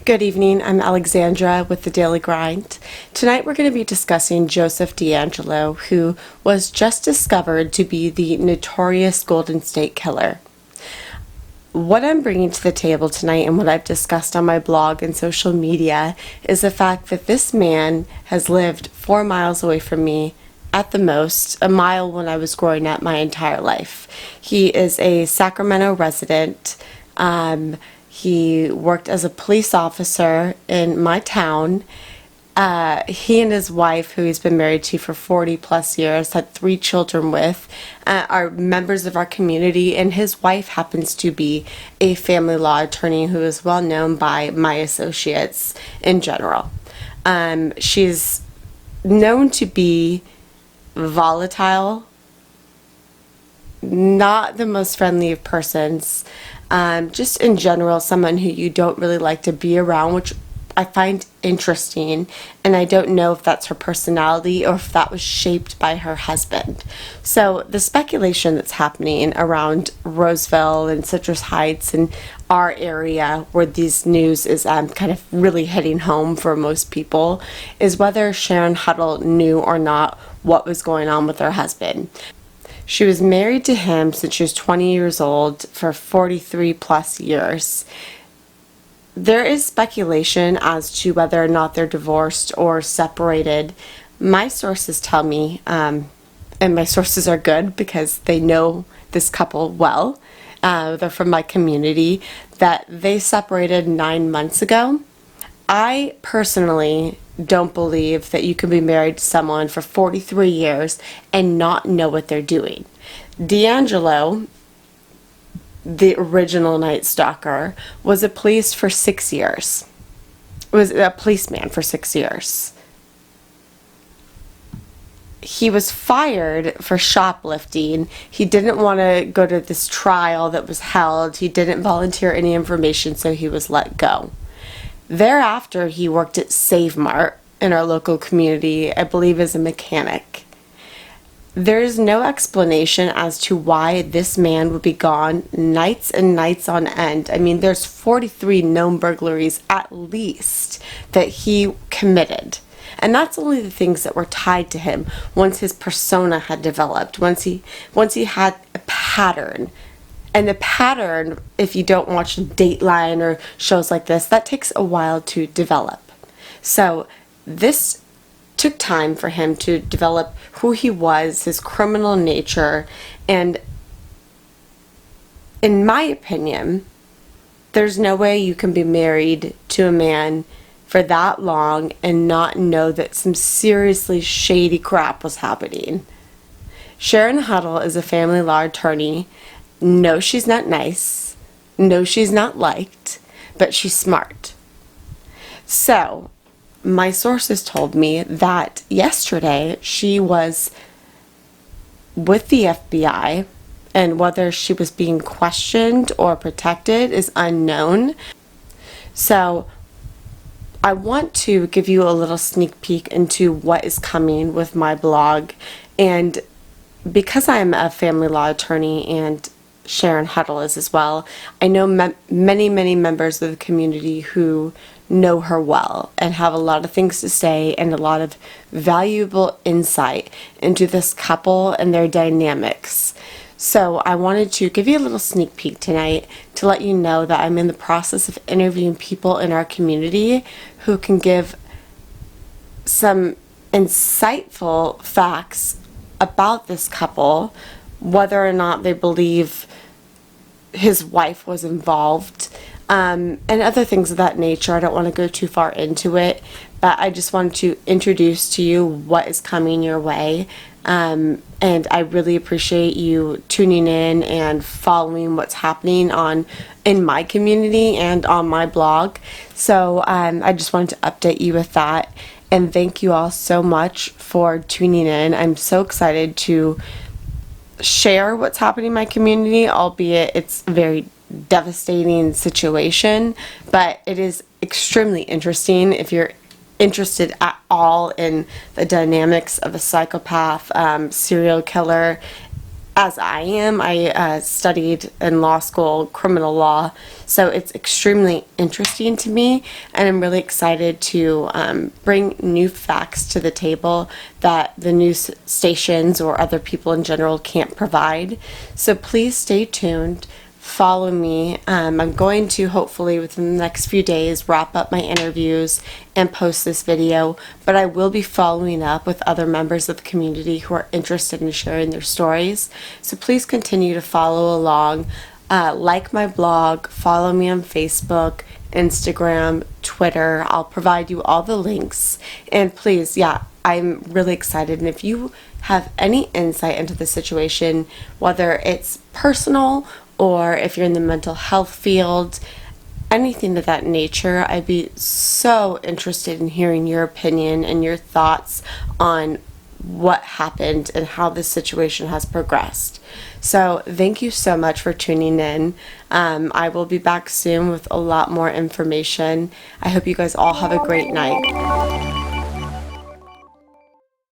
Good evening, I'm Alexandra with The Daily Grind. Tonight we're going to be discussing JosephDeAngelo, who was just discovered to be the notorious Golden State Killer. What I'm bringing to the table tonight and what I've discussed on my blog and social media is the fact that this man has lived 4 miles away from me, at the most, a mile when I was growing up my entire life. He is a Sacramento resident. He worked as a police officer in my town. He and his wife, who he's been married to for 40 plus years, had 3 children with, are members of our community, and his wife happens to be a family law attorney who is well known by my associates in general. She's known to be volatile, not the most friendly of persons. Just in general, someone who you don't really like to be around, which I find interesting, and I don't know if that's her personality or if that was shaped by her husband. So the speculation that's happening around Roseville and Citrus Heights and our area where this news is kind of really hitting home for most people is whether Sharon Huddle knew or not what was going on with her husband. She was married to him since she was 20 years old for 43 plus years. There is speculation as to whether or not they're divorced or separated. My sources tell me, and my sources are good because they know this couple well, they're from my community, that they separated 9 months ago. I personally don't believe that you can be married to someone for 43 years and not know what they're doing. D'Angelo, the original Night Stalker, was a police for 6 years. Was a policeman for 6 years. He was fired for shoplifting. He didn't want to go to this trial that was held. He didn't volunteer any information, so he was let go. Thereafter, he worked at Save Mart in our local community, I believe as a mechanic. There is no explanation as to why this man would be gone nights and nights on end. I mean, there's 43 known burglaries at least that he committed. And that's only the things that were tied to him once his persona had developed, once he had a pattern. And the pattern, if you don't watch Dateline or shows like this, that takes a while to develop. So this took time for him to develop who he was, his criminal nature, and in my opinion, there's no way you can be married to a man for that long and not know that some seriously shady crap was happening. Sharon Huddle is a family law attorney. No, she's not nice. No, she's not liked, but she's smart. So, my sources told me that yesterday she was with the FBI, and whether she was being questioned or protected is unknown. So, I want to give you a little sneak peek into what is coming with my blog, and because I'm a family law attorney and Sharon Huddle is as well, I know many members of the community who know her well and have a lot of things to say and a lot of valuable insight into this couple and their dynamics. So I wanted to give you a little sneak peek tonight to let you know that I'm in the process of interviewing people in our community who can give some insightful facts about this couple, whether or not they believe his wife was involved, and other things of that nature. I don't want to go too far into it, but I just wanted to introduce to you what is coming your way, and I really appreciate you tuning in and following what's happening in my community and on my blog. So I just wanted to update you with that, and thank you all so much for tuning in. I'm so excited to share what's happening in my community, albeit it's a very devastating situation, but it is extremely interesting if you're interested at all in the dynamics of a psychopath, serial killer. as I am. I studied in law school criminal law, so it's extremely interesting to me, and I'm really excited to bring new facts to the table that the news stations or other people in general can't provide. So please stay tuned. Follow me. I'm going to hopefully within the next few days wrap up my interviews and post this video, but I will be following up with other members of the community who are interested in sharing their stories. So please continue to follow along. Like my blog, follow me on Facebook, Instagram, Twitter. I'll provide you all the links. And please, yeah, I'm really excited. And if you have any insight into the situation, whether it's personal or if you're in the mental health field, anything of that nature, I'd be so interested in hearing your opinion and your thoughts on what happened and how this situation has progressed. So thank you so much for tuning in. I will be back soon with a lot more information. I hope you guys all have a great night.